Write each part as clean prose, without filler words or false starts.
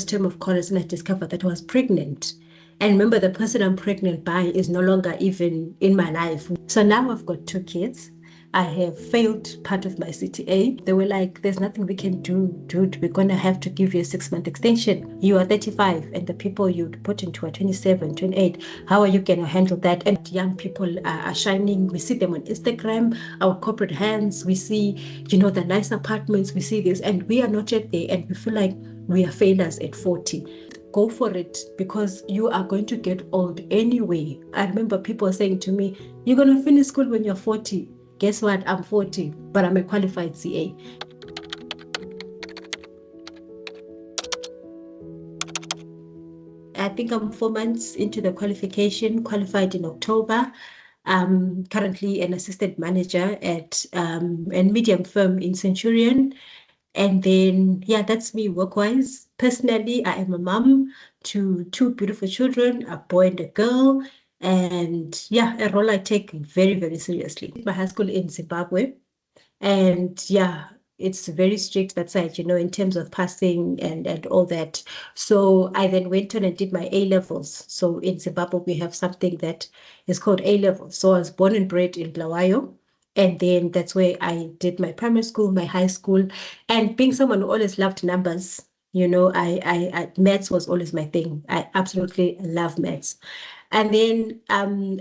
term of college and I discovered that I was pregnant. And remember, the person I'm pregnant by is no longer even in my life. So now I've got 2 kids. I have failed part of my CTA. They were like, there's nothing we can do, dude. We're going to have to give you a 6-month extension. You are 35 and the people you'd put into are 27, 28. How are you going to handle that? And young people are shining. We see them on Instagram, our corporate hands. We see, the nice apartments. We see this and we are not yet there. And we feel like we are failures at 40. Go for it because you are going to get old anyway. I remember people saying to me, you're going to finish school when you're 40. Guess what? I'm 40, but I'm a qualified CA. I think I'm 4 months into the qualification, qualified in October. Currently an assistant manager at a medium firm in Centurion. And then, yeah, that's me work-wise. Personally, I am a mom to 2 beautiful children, a boy and a girl. And yeah, a role I take very, very seriously. My high school in Zimbabwe. And yeah, it's very strict that side, in terms of passing and all that. So I then went on and did my A levels. So in Zimbabwe, we have something that is called A levels. So I was born and bred in Bulawayo. And then that's where I did my primary school, my high school. And being someone who always loved numbers, maths was always my thing. I absolutely love maths. And then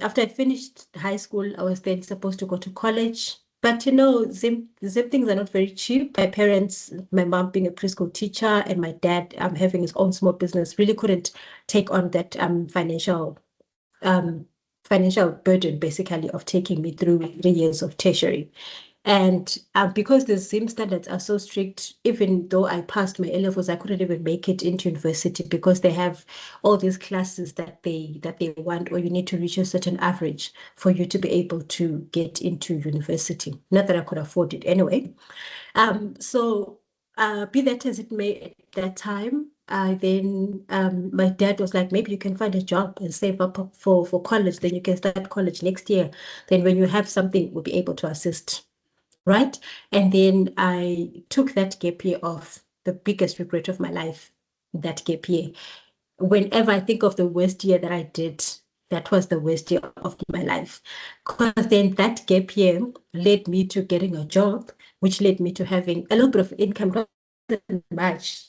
after I finished high school, I was then supposed to go to college. But Zim things are not very cheap. My parents, my mom being a preschool teacher and my dad having his own small business, really couldn't take on that financial burden, basically, of taking me through 3 years of tertiary. And because the Zim standards are so strict, even though I passed my A-levels, I couldn't even make it into university because they have all these classes that they want, or you need to reach a certain average for you to be able to get into university. Not that I could afford it anyway. So be that as it may, at that time, then my dad was like, maybe you can find a job and save up for college, then you can start college next year. Then when you have something, we'll be able to assist. Right. And then I took that gap year off, the biggest regret of my life, that gap year. Whenever I think of the worst year that I did, that was the worst year of my life. Because then that gap year led me to getting a job, which led me to having a little bit of income, not much,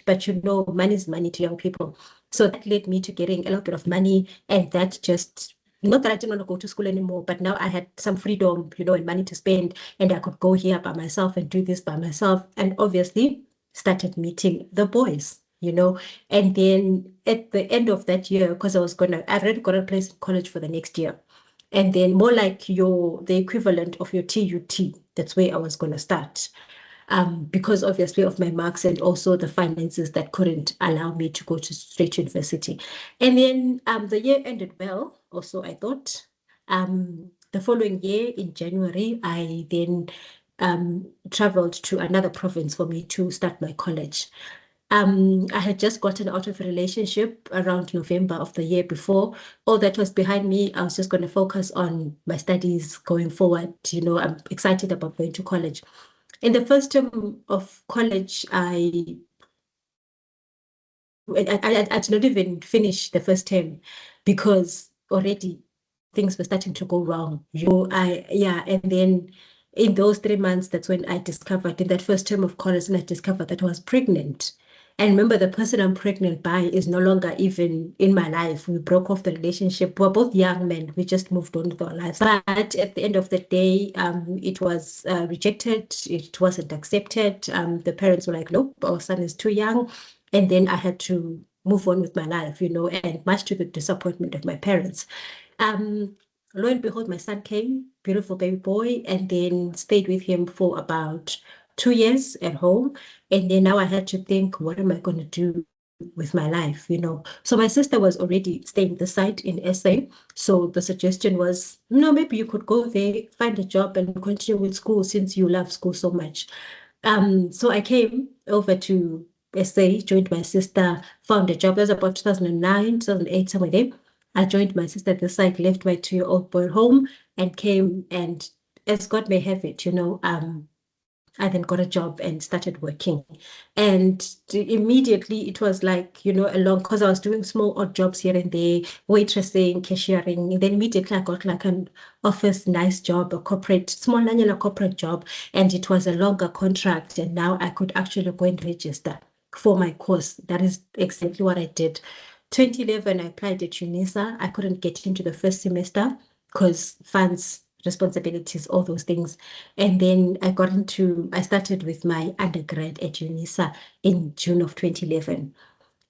but money is money to young people. So that led me to getting a little bit of money, and that just, not that I didn't want to go to school anymore, but now I had some freedom, and money to spend, and I could go here by myself and do this by myself, and obviously started meeting the boys, and then at the end of that year, because I already got a place in college for the next year, and then more like the equivalent of your TUT, that's where I was going to start. Because obviously of my marks and also the finances that couldn't allow me to go to straight to university. And then the year ended well, also, I thought. The following year in January, I then traveled to another province for me to start my college. I had just gotten out of a relationship around November of the year before. All that was behind me. I was just going to focus on my studies going forward. I'm excited about going to college. In the first term of college, I did not even finish the first term because already things were starting to go wrong. And then in those 3 months, that's when I discovered, in that first term of college, and I discovered that I was pregnant. And remember, the person I'm pregnant by is no longer even in my life. We broke off the relationship. We're both young men. We just moved on with our lives. But at the end of the day, it was rejected. It wasn't accepted. The parents were like, nope, our son is too young. And then I had to move on with my life, and much to the disappointment of my parents. Lo and behold, my son came, beautiful baby boy, and then stayed with him for about 2 years at home. And then now I had to think, what am I going to do with my life, So my sister was already staying the site in SA. So the suggestion was, maybe you could go there, find a job and continue with school since you love school so much. So I came over to SA, joined my sister, found a job. That was about 2009, 2008, somewhere there. I joined my sister at the site, left my 2-year-old boy home and came, and as God may have it, I then got a job and started working. And immediately it was like, along, because I was doing small odd jobs here and there, waitressing, cashiering. And then immediately I got like an office, nice job, a corporate, small annual corporate job. And it was a longer contract. And now I could actually go and register for my course. That is exactly what I did. 2011, I applied at Unisa. I couldn't get into the first semester because funds, responsibilities, all those things. And then I started with my undergrad at Unisa in June of 2011.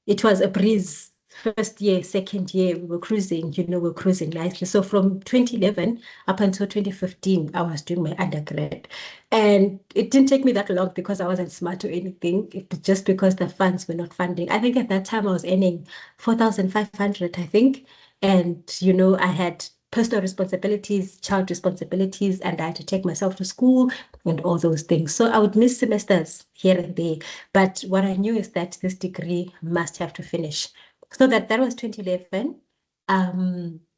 It was a breeze. First year, second year, we were cruising, we're cruising nicely. So from 2011 up until 2015, I was doing my undergrad. And it didn't take me that long because I wasn't smart or anything. It was just because the funds were not funding. I think at that time I was earning 4,500, I think. And, I had personal responsibilities, child responsibilities, and I had to take myself to school and all those things. So I would miss semesters here and there. But what I knew is that this degree must have to finish. So that was 2011.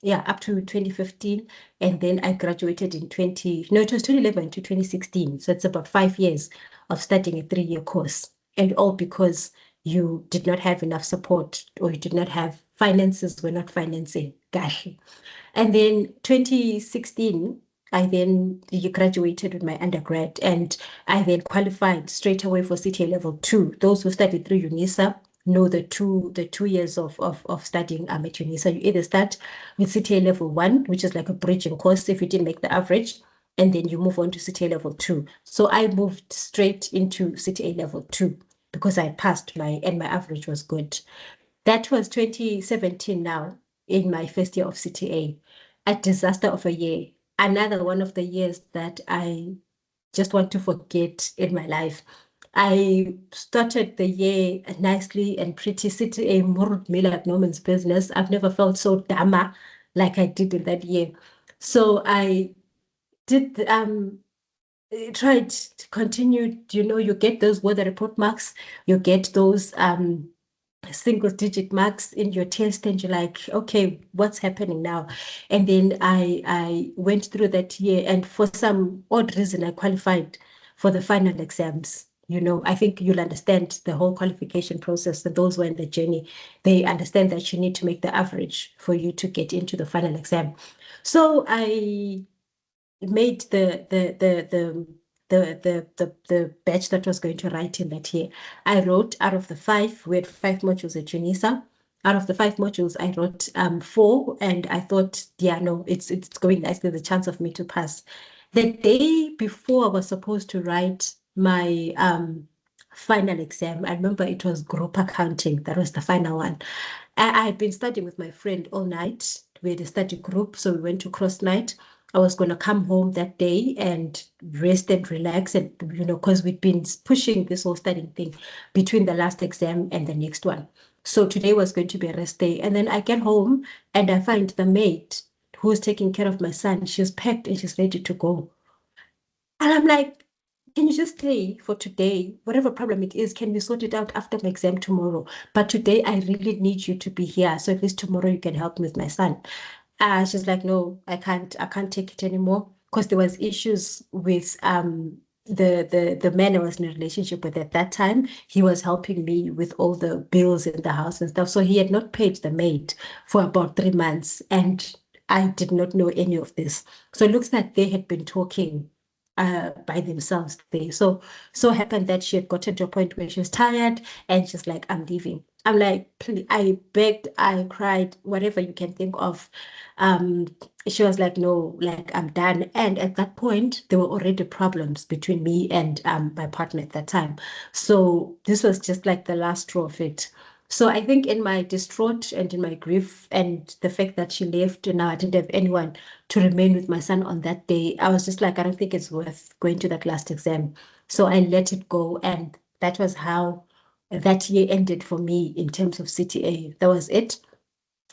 Yeah, up to 2015. And then I graduated in no, it was 2011 to 2016. So it's about 5 years of studying a 3-year course. And all because you did not have enough support or you did not have finances, were not financing. Gosh. And then 2016, I then graduated with my undergrad and I then qualified straight away for CTA level 2. Those who studied through Unisa know the two years of studying at Unisa. You either start with CTA level 1, which is like a bridging course if you didn't make the average, and then you move on to CTA level 2. So I moved straight into CTA level 2 because I passed and my average was good. That was 2017 now, in my first year of CTA. A disaster of a year. Another one of the years that I just want to forget in my life. I started the year nicely and pretty. CTA moved me like no man's business. I've never felt so dama like I did in that year. So I did tried to continue, you get those weather report marks, you get those single digit marks in your test and you're like, okay, what's happening now? And then I went through that year and for some odd reason I qualified for the final exams. I think you'll understand the whole qualification process, and those who are in the journey, they understand that you need to make the average for you to get into the final exam. So I made the batch that was going to write in that year. I wrote out of the 5, we had 5 modules at Unisa. Out of the 5 modules, I wrote 4, and I thought, yeah, no, it's going nicely. There's a chance of me to pass. The day before I was supposed to write my final exam, I remember it was group accounting. That was the final one. I had been studying with my friend all night. We had a study group, so we went to cross night. I was going to come home that day and rest and relax, and because we'd been pushing this whole studying thing between the last exam and the next one. So today was going to be a rest day. And then I get home and I find the maid who's taking care of my son. She's packed and she's ready to go. And I'm like, can you just stay for today? Whatever problem it is, can we sort it out after my exam tomorrow? But today I really need you to be here. So at least tomorrow you can help me with my son. She's like, no, I can't take it anymore. Because there was issues with the man I was in a relationship with at that time. He was helping me with all the bills in the house and stuff. So he had not paid the maid for about 3 months. And I did not know any of this. So it looks like they had been talking by themselves there. So happened that she had gotten to a point where she was tired and she's like, I'm leaving. I'm like, please, I begged, I cried, whatever you can think of. Um, she was like, no, like I'm done. And at that point, there were already problems between me and my partner at that time. So this was just like the last straw of it. So I think in my distraught and in my grief and the fact that she left and now I didn't have anyone to remain with my son on that day, I was just like, I don't think it's worth going to that last exam. So I let it go. And that was how that year ended for me in terms of CTA. That was it.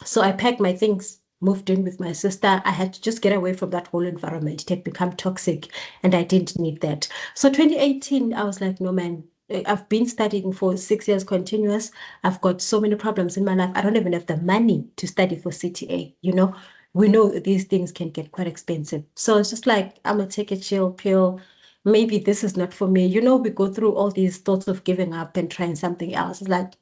So I packed my things, moved in with my sister. I had to just get away from that whole environment. It had become toxic and I didn't need that. So 2018, I was like, no, man, I've been studying for 6 years continuous. I've got so many problems in my life. I don't even have the money to study for CTA, We know that these things can get quite expensive. So it's just like, I'm gonna take a chill pill, maybe this is not for me. You know, we go through all these thoughts of giving up and trying something else. It's like,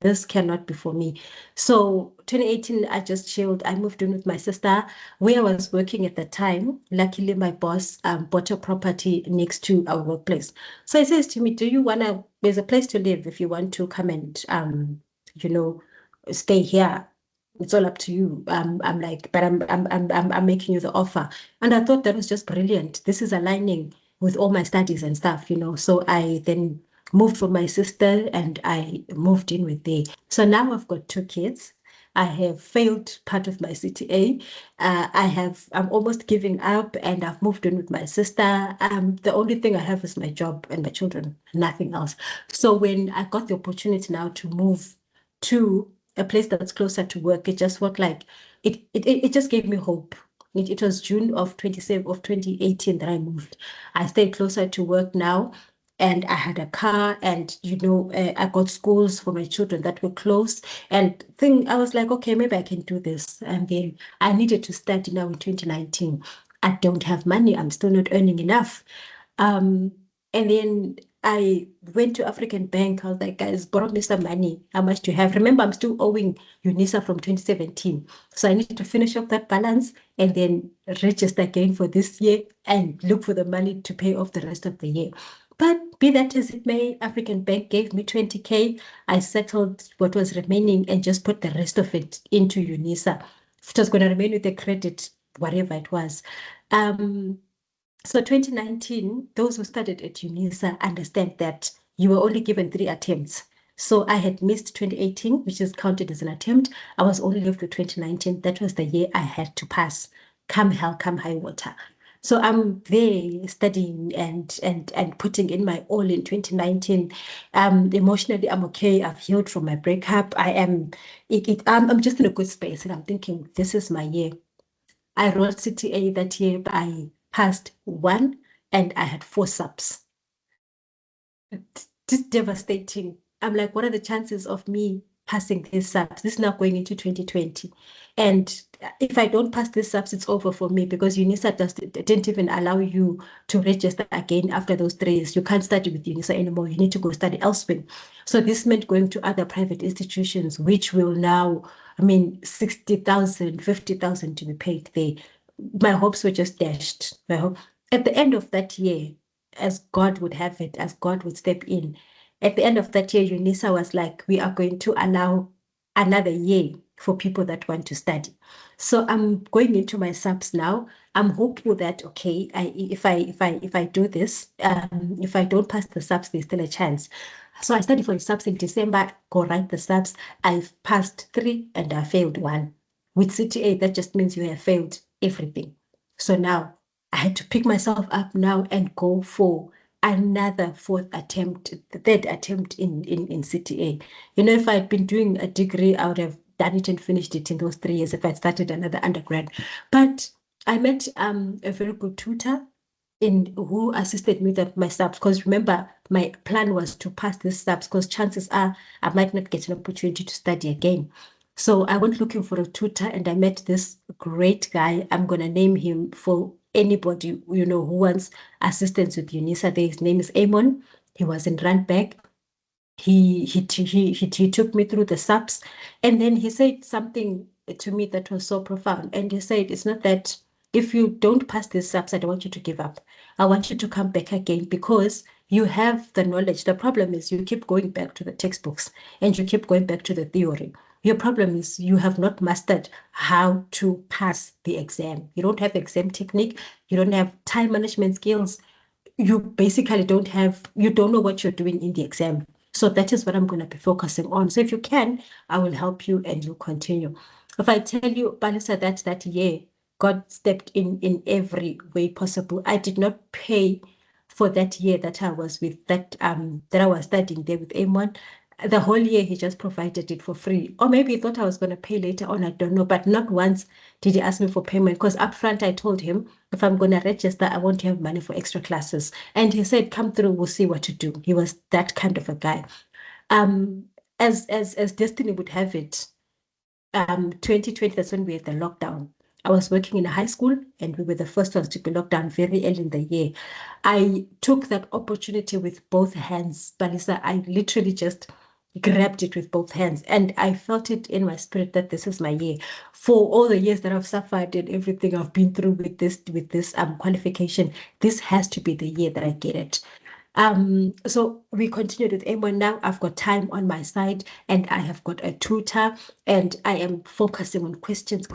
this cannot be for me. So 2018, I just chilled. I moved in with my sister where I was working at the time. Luckily, my boss bought a property next to our workplace. So he says to me, do you want to, there's a place to live if you want to come and, you know, stay here. It's all up to you. I'm like, but I'm making you the offer. And I thought that was just brilliant. This is aligning with all my studies and stuff, you know. So I then moved from my sister and I moved in with there. So now I've got two kids. I have failed part of my CTA. I'm almost giving up and I've moved in with my sister. The only thing I have is my job and my children, nothing else. So when I got the opportunity now to move to a place that's closer to work, it just felt like it just gave me hope. It was June of 27 of 2018 that I moved. I stayed closer to work now and I had a car and I got schools for my children that were close and I was like, okay, maybe I can do this. And then I needed to study now in 2019. I don't have money. I'm still not earning enough. Um, and then I went to African Bank. I was like, guys, borrow me some money. How much do you have? Remember, I'm still owing Unisa from 2017. So I need to finish off that balance and then register again for this year and look for the money to pay off the rest of the year. But be that as it may, African Bank gave me 20K. I settled what was remaining and just put the rest of it into Unisa. It was going to remain with the credit, whatever it was. So 2019, those who studied at Unisa understand that you were only given 3 attempts. So I had missed 2018, which is counted as an attempt. I was only left with 2019. That was the year I had to pass, come hell, come high water. So I'm there studying and putting in my all in 2019. Emotionally, I'm okay. I've healed from my breakup. I'm just in a good space, and I'm thinking this is my year. I wrote CTA that year, but I passed one and I had 4 subs. Just devastating. I'm like, what are the chances of me passing these subs? This is now going into 2020. And if I don't pass these subs, it's over for me because UNISA didn't even allow you to register again after those 3 years. You can't study with UNISA anymore. You need to go study elsewhere. So this meant going to other private institutions, which will now, 60,000, 50,000 to be paid there. My hopes were just dashed. At the end of that year, as God would have it, as God would step in. At the end of that year, UNISA was like, we are going to allow another year for people that want to study. So I'm going into my subs now. I'm hopeful that okay, if I do this, if I don't pass the subs, there's still a chance. So I studied for the subs in December, go write the subs. I've passed 3 and I failed 1. With CTA, that just means you have failed everything. So now I had to pick myself up now and go for another third attempt in CTA. If I'd been doing a degree, I would have done it and finished it in those 3 years if I'd started another undergrad. But I met a very good tutor in who assisted me with my subs. Because remember, my plan was to pass these subs because chances are I might not get an opportunity to study again. So I went looking for a tutor and I met this great guy. I'm going to name him for anybody, who wants assistance with UNISA. His name is Amon. He was in Randburg. He took me through the subs and then he said something to me that was so profound. And he said, it's not that if you don't pass these subs, I don't want you to give up. I want you to come back again because you have the knowledge. The problem is you keep going back to the textbooks and you keep going back to the theory. Your problem is you have not mastered how to pass the exam. You don't have exam technique. You don't have time management skills. You basically you don't know what you're doing in the exam. So that is what I'm going to be focusing on. So if you can, I will help you and you continue. If I tell you, Balisa, that year, God stepped in every way possible. I did not pay for that year that I was with that I was studying there with Amon. The whole year he just provided it for free. Or maybe he thought I was going to pay later on, I don't know. But not once did he ask me for payment because upfront I told him if I'm going to register, I want to have money for extra classes. And he said, come through, we'll see what to do. He was that kind of a guy. Um, as destiny would have it, 2020, that's when we had the lockdown. I was working in a high school and we were the first ones to be locked down very early in the year. I took that opportunity with both hands, Balisa. I literally just grabbed it with both hands and I felt it in my spirit that this is my year. For all the years that I've suffered and everything I've been through with this qualification, this has to be the year that I get it. So we continued with M1. Now I've got time on my side and I have got a tutor and I am focusing on questions,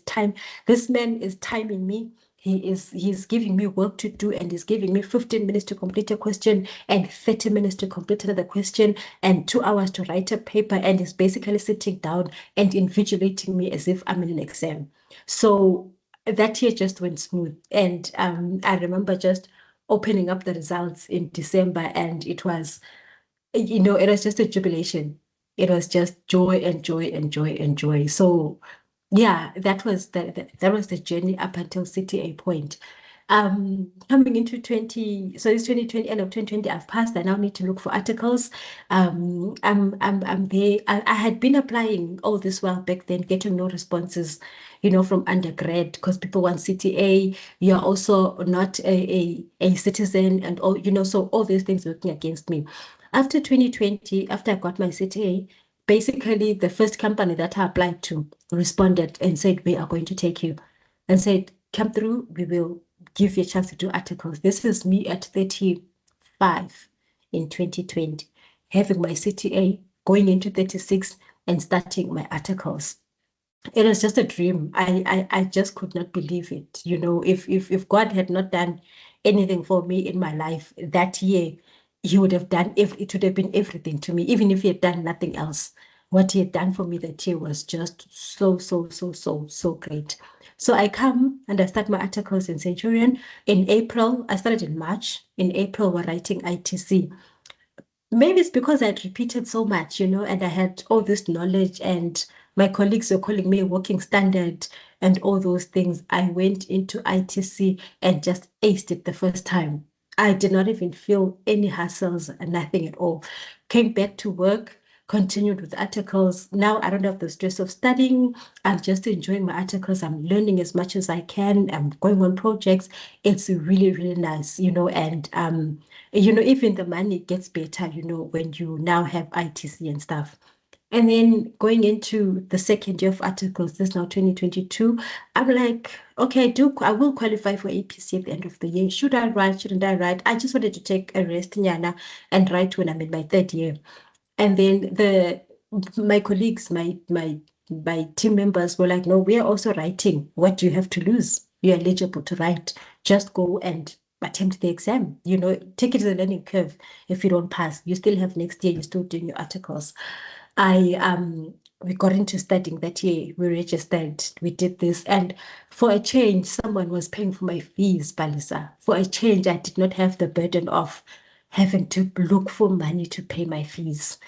time. This man is timing me. He's giving me work to do and he's giving me 15 minutes to complete a question and 30 minutes to complete another question and 2 hours to write a paper, and he's basically sitting down and invigilating me as if I'm in an exam. So that year just went smooth. And I remember just opening up the results in December, and it was, it was just a jubilation. It was just joy and joy and joy and joy. So yeah, that was the journey up until CTA point. Coming into 20, so it's 2020, end of 2020, I've passed. I now need to look for articles. I'm there. I had been applying all this while back then, getting no responses, from undergrad because people want CTA. You're also not a citizen and all, so all these things working against me. After 2020, after I got my CTA, basically the first company that I applied to responded and said, we are going to take you, and said, come through, we will give you a chance to do articles. This is me at 35 in 2020, having my CTA, going into 36 and starting my articles. It was just a dream. I just could not believe it. If God had not done anything for me in my life that year, he would have done it would have been everything to me, even if he had done nothing else. What he had done for me that year was just so great. So I come and I start my articles in Centurion. In April, I started in March. In April, we're writing ITC. Maybe it's because I'd repeated so much, and I had all this knowledge, and my colleagues were calling me a working standard and all those things. I went into ITC and just aced it the first time. I did not even feel any hassles, nothing at all. Came back to work, continued with articles. Now I don't have the stress of studying. I'm just enjoying my articles. I'm learning as much as I can. I'm going on projects. It's really, really nice, and even the money gets better, when you now have ITC and stuff. And then going into the second year of articles, this is now 2022, I'm like, okay, I will qualify for APC at the end of the year. Should I write? Shouldn't I write? I just wanted to take a rest, Nyana, and write when I'm in my third year. And then my colleagues, my team members were like, no, we are also writing. What do you have to lose? You're eligible to write. Just go and attempt the exam. Take it as a learning curve. If you don't pass, you still have next year, you're still doing your articles. We got into studying that year. We registered, we did this, and for a change, someone was paying for my fees, Balisa. For a change, I did not have the burden of having to look for money to pay my fees.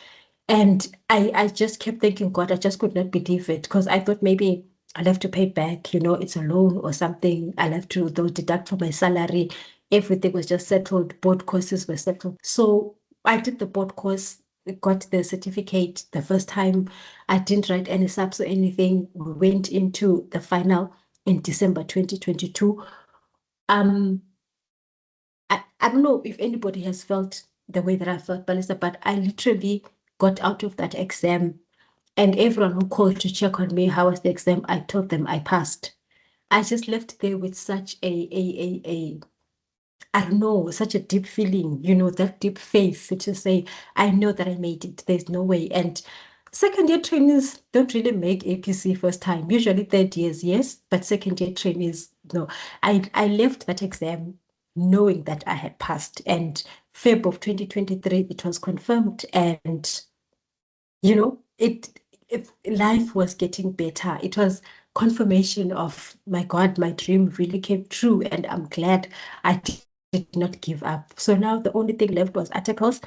And I just kept thinking, God, I just could not believe it, because I thought maybe I'll have to pay back, it's a loan or something. I'll have to, they'll deduct from my salary. Everything was just settled. Board courses were settled. So I did the board course, got the certificate the first time. I didn't write any subs or anything. We went into the final in December 2022. I don't know if anybody has felt the way that I felt, Balisa, but I literally got out of that exam, and everyone who called to check on me, how was the exam, I told them I passed. I just left there with such I don't know, such a deep feeling, that deep faith to say, I know that I made it. There's no way. And second year trainees don't really make APC first time. Usually third years, yes, but second year trainees, no. I left that exam knowing that I had passed. And Feb of 2023, it was confirmed. And, life was getting better. It was confirmation of, my God, my dream really came true. And I'm glad I did not give up. So now the only thing left was articles.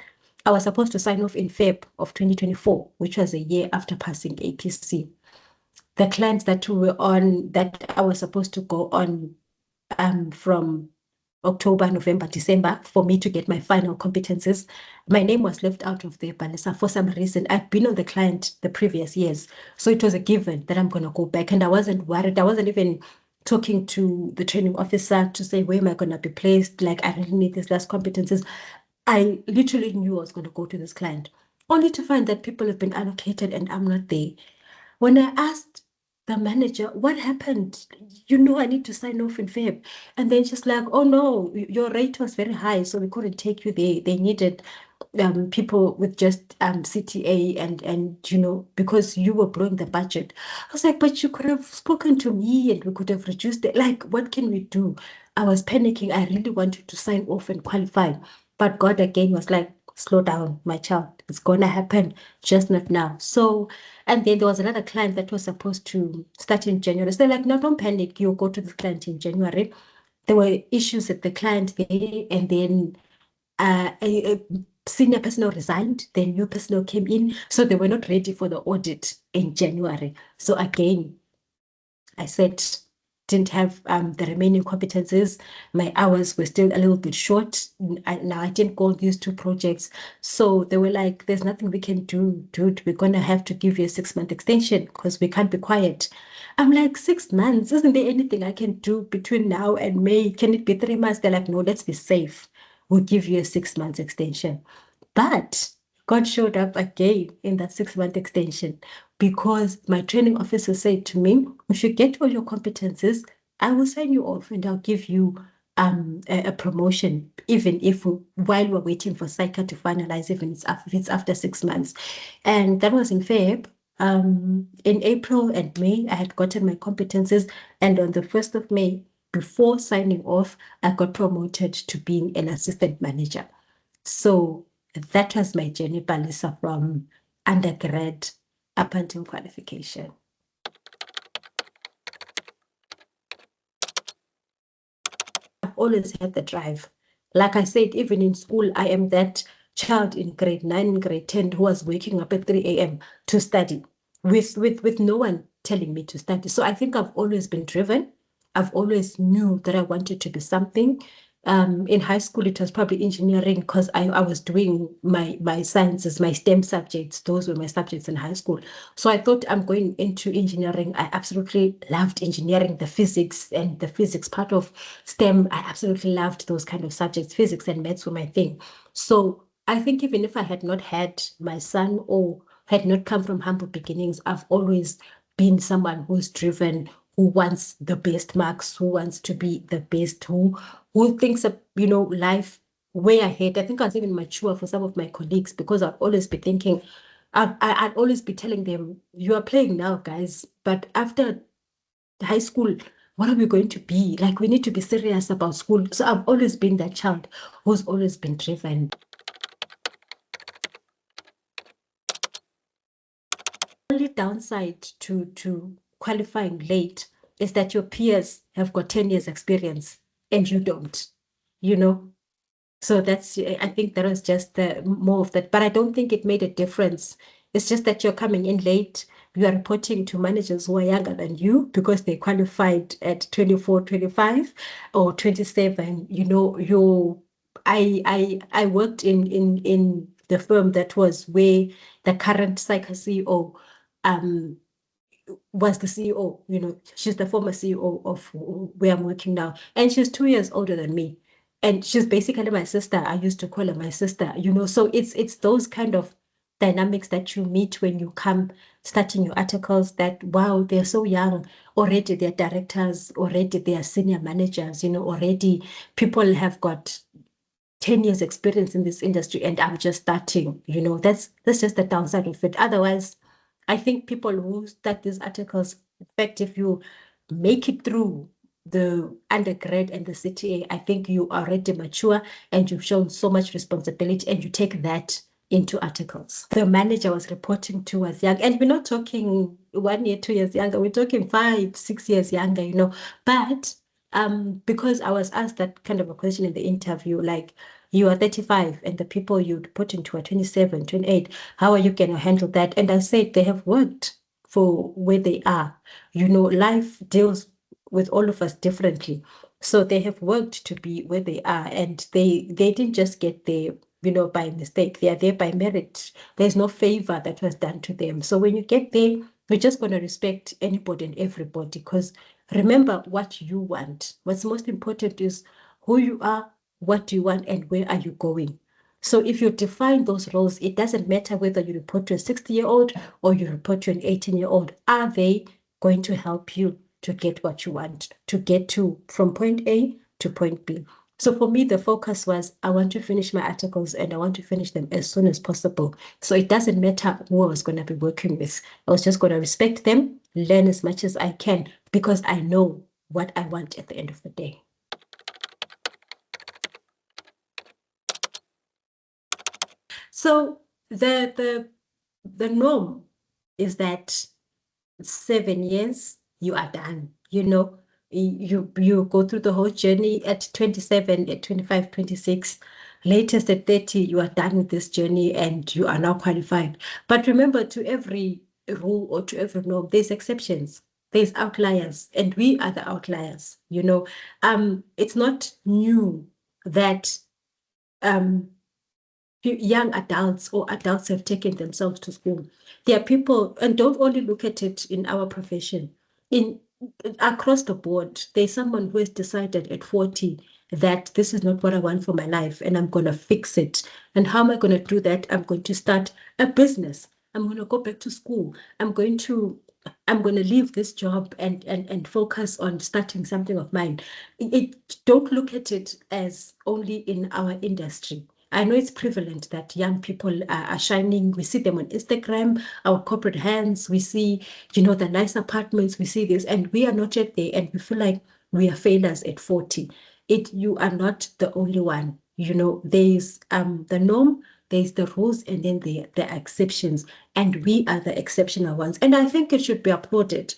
I was supposed to sign off in Feb of 2024, which was a year after passing APC. The clients that we were on, that I was supposed to go on from October, November, December for me to get my final competencies. My name was left out of the Balisa for some reason. I'd been on the client the previous years, so it was a given that I'm going to go back. And I wasn't worried. I wasn't even talking to the training officer to say, where am I going to be placed? Like, I really need these last competencies. I literally knew I was going to go to this client, only to find that people have been allocated and I'm not there. When I asked the manager, what happened? You know, I need to sign off in Feb. And then she's like, oh no, your rate was very high, so we couldn't take you there. They needed people with just CTA and you know, because you were blowing the budget. I was like, but you could have spoken to me and we could have reduced it. Like, what can we do? I was panicking. I really wanted to sign off and qualify. But God again was like, slow down, my child. It's gonna happen, just not now. So, and then there was another client that was supposed to start in January. So they're like, no, don't panic. You'll go to the client in January. There were issues at the client there, and then a senior personnel resigned, the new personnel came in, so they were not ready for the audit in January. So again, I said, didn't have the remaining competencies. My hours were still a little bit short. Now I didn't go on these two projects. So they were like, there's nothing we can do, dude. We're going to have to give you a 6-month extension because we can't be quiet. I'm like, 6 months? Isn't there anything I can do between now and May? Can it be 3 months? They're like, no, let's be safe. We'll give you a 6 months extension. But God showed up again in that 6-month extension because my training officer said to me, if you get all your competencies, I will sign you off and I'll give you a promotion, even if while we're waiting for SAICA to finalize, even if it's after 6 months. And that was in Feb. In April and May, I had gotten my competencies, and on the 1st of May, before signing off, I got promoted to being an assistant manager. So that was my journey, Balisa, from undergrad up until qualification. I've always had the drive. Like I said, even in school, I am that child in grade 9 and grade 10 who was waking up at 3 a.m. to study with no one telling me to study. So I think I've always been driven. I've always knew that I wanted to be something. In high school, it was probably engineering because I was doing my sciences, my STEM subjects. Those were my subjects in high school. So I thought I'm going into engineering. I absolutely loved engineering, the physics and the physics part of STEM. I absolutely loved those kind of subjects. Physics and maths were my thing. So I think even if I had not had my son or had not come from humble beginnings, I've always been someone who's driven, who wants the best marks, who wants to be the best, who thinks of, you know, life way ahead. I think I was even mature for some of my colleagues because I'd always be thinking, I'd always be telling them, you are playing now, guys, but after high school, what are we going to be? Like, we need to be serious about school. So I've always been that child who's always been driven. Only downside to qualifying late is that your peers have got 10 years experience and you don't, you know. So that's, I think that was just the more of that, but I don't think it made a difference. It's just that you're coming in late. You are reporting to managers who are younger than you because they qualified at 24, 25 or 27. You know, I worked in the firm that was where the current psycho CEO was the CEO, you know, she's the former CEO of where I'm working now. And she's 2 years older than me. And she's basically my sister. I used to call her my sister, you know. So it's those kind of dynamics that you meet when you come starting your articles that, wow, they're so young. Already they're directors, already they are senior managers, you know, already people have got 10 years experience in this industry and I'm just starting, you know, that's just the downside of it. Otherwise, I think people who start these articles, in fact, if you make it through the undergrad and the CTA, I think you are already mature and you've shown so much responsibility and you take that into articles. The manager was reporting to was young, and we're not talking 1 year, 2 years younger, we're talking 5, 6 years younger, you know, but because I was asked that kind of a question in the interview, like, you are 35 and the people you'd put into a 27, 28, how are you going to handle that? And I said, they have worked for where they are. You know, life deals with all of us differently. So they have worked to be where they are, and they didn't just get there, by mistake. They are there by merit. There's no favor that was done to them. So when you get there, you're just going to respect anybody and everybody, because remember what you want. What's most important is who you are, what do you want, and where are you going. So if you define those roles, it doesn't matter whether you report to a 60-year-old or you report to an 18-year-old. Are they going to help you to get what you want, to get to from point A to point B? So for me, the focus was I want to finish my articles and I want to finish them as soon as possible. So it doesn't matter who I was going to be working with. I was just going to respect them, learn as much as I can, because I know what I want at the end of the day. So the norm is that 7 years, you are done. You go through the whole journey at 27, at 25, 26, latest at 30, you are done with this journey and you are now qualified. But remember, to every rule or to every norm, there's exceptions, there's outliers, and we are the outliers. It's not new that um young adults or adults have taken themselves to school. There are people, and don't only look at it in our profession, in across the board, there's someone who has decided at 40 that this is not what I want for my life and I'm going to fix it. And how am I going to do that? I'm going to start a business. I'm going to go back to school. I'm going to leave this job and focus on starting something of mine. Don't look at it as only in our industry. I know it's prevalent that young people are shining. We see them on Instagram, our corporate hands. We see, the nice apartments. We see this, and we are not yet there, and we feel like we are failures at 40. You are not the only one. There's the norm, there's the rules, and then the exceptions, and we are the exceptional ones. And I think it should be applauded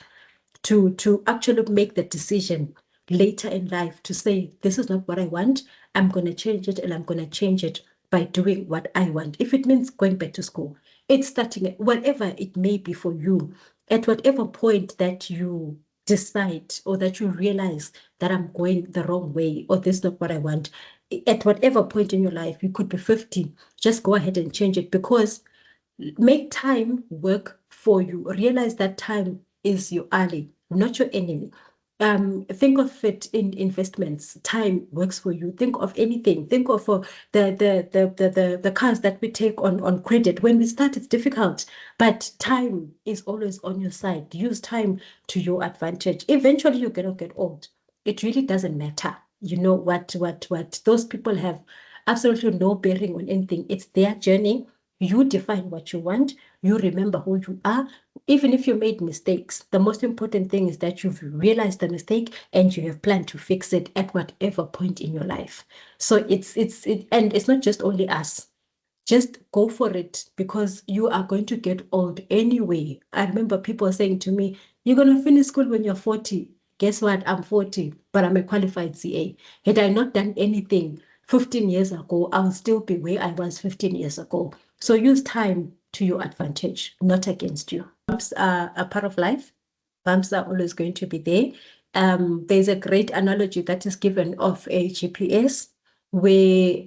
to actually make the decision later in life to say, this is not what I want. I'm going to change it, and I'm going to change it by doing what I want. If it means going back to school, it's starting whatever it may be for you, at whatever point that you decide or that you realize that I'm going the wrong way or this is not what I want. At whatever point in your life, you could be 50, just go ahead and change it, because make time work for you. Realize that time is your ally, not your enemy. Think of it in investments. Time works for you. Think of anything. Think of the cars that we take on credit. When we start, it's difficult, but time is always on your side. Use time to your advantage. Eventually, you're gonna get old. It really doesn't matter. You know what those people have absolutely no bearing on anything. It's their journey. You define what you want. You remember who you are. Even if you made mistakes, the most important thing is that you've realized the mistake and you have planned to fix it at whatever point in your life. So and it's not just only us. Just go for it, because you are going to get old anyway. I remember people saying to me, you're going to finish school when you're 40. Guess what? I'm 40, but I'm a qualified CA. Had I not done anything 15 years ago, I would still be where I was 15 years ago. So use time to your advantage, not against you. Bumps are a part of life. Bumps are always going to be there. There's a great analogy that is given of a GPS, where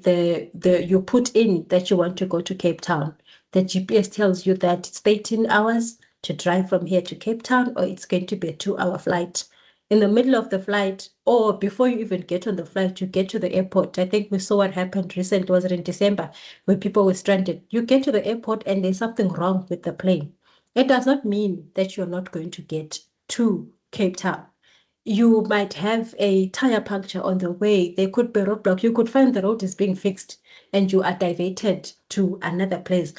you put in that you want to go to Cape Town. The GPS tells you that it's 13 hours to drive from here to Cape Town, or it's going to be a 2-hour flight. In the middle of the flight, or before you even get on the flight, you get to the airport. I think we saw what happened recently, was it in December, where people were stranded. You get to the airport and there's something wrong with the plane. It does not mean that you're not going to get to Cape Town. You might have a tire puncture on the way. There could be a roadblock. You could find the road is being fixed and you are diverted to another place.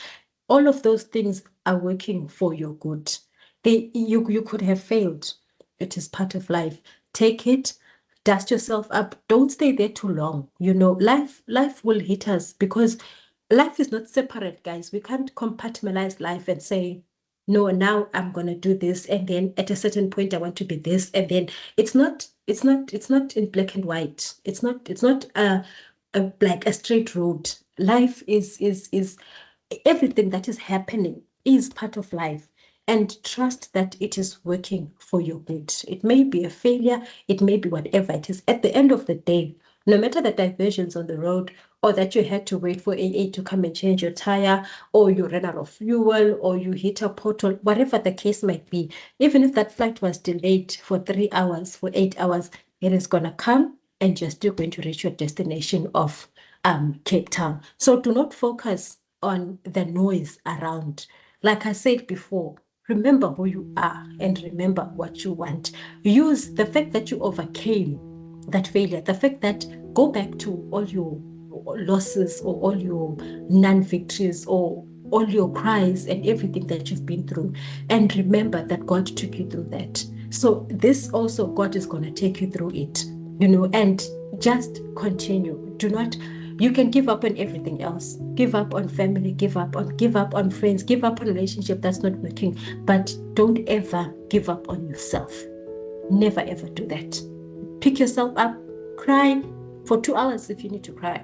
All of those things are working for your good. You could have failed. It is part of life. Take it, dust yourself up. Don't stay there too long. Life will hit us, because life is not separate, guys. We can't compartmentalize life and say, no, now I'm gonna do this, and then at a certain point I want to be this, and then it's not in black and white. It's not like a straight road. Life is everything that is happening is part of life. and trust that it is working for your good. It may be a failure, it may be whatever it is. At the end of the day, no matter the diversions on the road, or that you had to wait for AA to come and change your tire, or you ran out of fuel, or you hit a pothole, whatever the case might be, even if that flight was delayed for 3 hours, for 8 hours, it is going to come and you're still going to reach your destination of Cape Town. So do not focus on the noise around. Like I said before, remember who you are and remember what you want. Use the fact that you overcame that failure, the fact that go back to all your losses or all your non-victories or all your cries and everything that you've been through, and remember that God took you through that. So this also, God is going to take you through it, and just continue. Do not, you can give up on everything else. Give up on family, give up on friends, give up on relationship that's not working, but don't ever give up on yourself. Never ever do that. Pick yourself up, cry for 2 hours if you need to cry.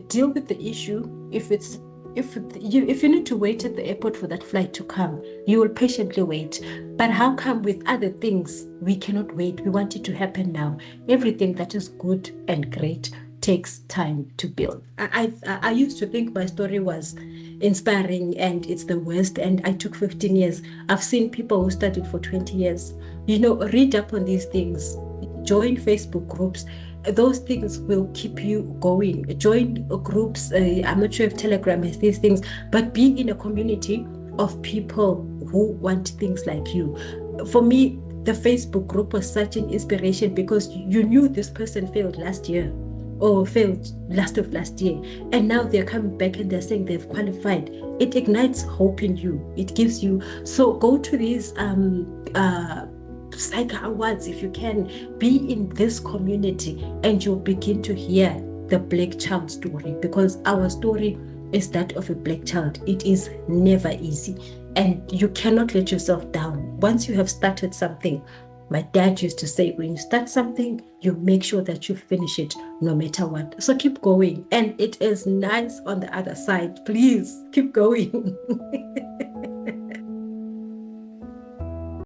Deal with the issue. If you need to wait at the airport for that flight to come, you will patiently wait. But how come with other things we cannot wait? We want it to happen now. Everything that is good and great takes time to build. I used to think my story was inspiring and it's the worst, and I took 15 years. I've seen people who studied for 20 years. Read up on these things. Join Facebook groups. Those things will keep you going. Join groups. I'm not sure if Telegram has these things, but be in a community of people who want things like you. For me, the Facebook group was such an inspiration because you knew this person failed last year or failed last of last year, and now they're coming back and they're saying they've qualified. It ignites hope in you. It gives you, so go to these Psych Awards if you can. Be in this community and you'll begin to hear the black child story, because our story is that of a black child. It is never easy, and you cannot let yourself down. Once you have started something, my dad used to say, when you start something, you make sure that you finish it no matter what. So keep going, and it is nice on the other side. Please keep going.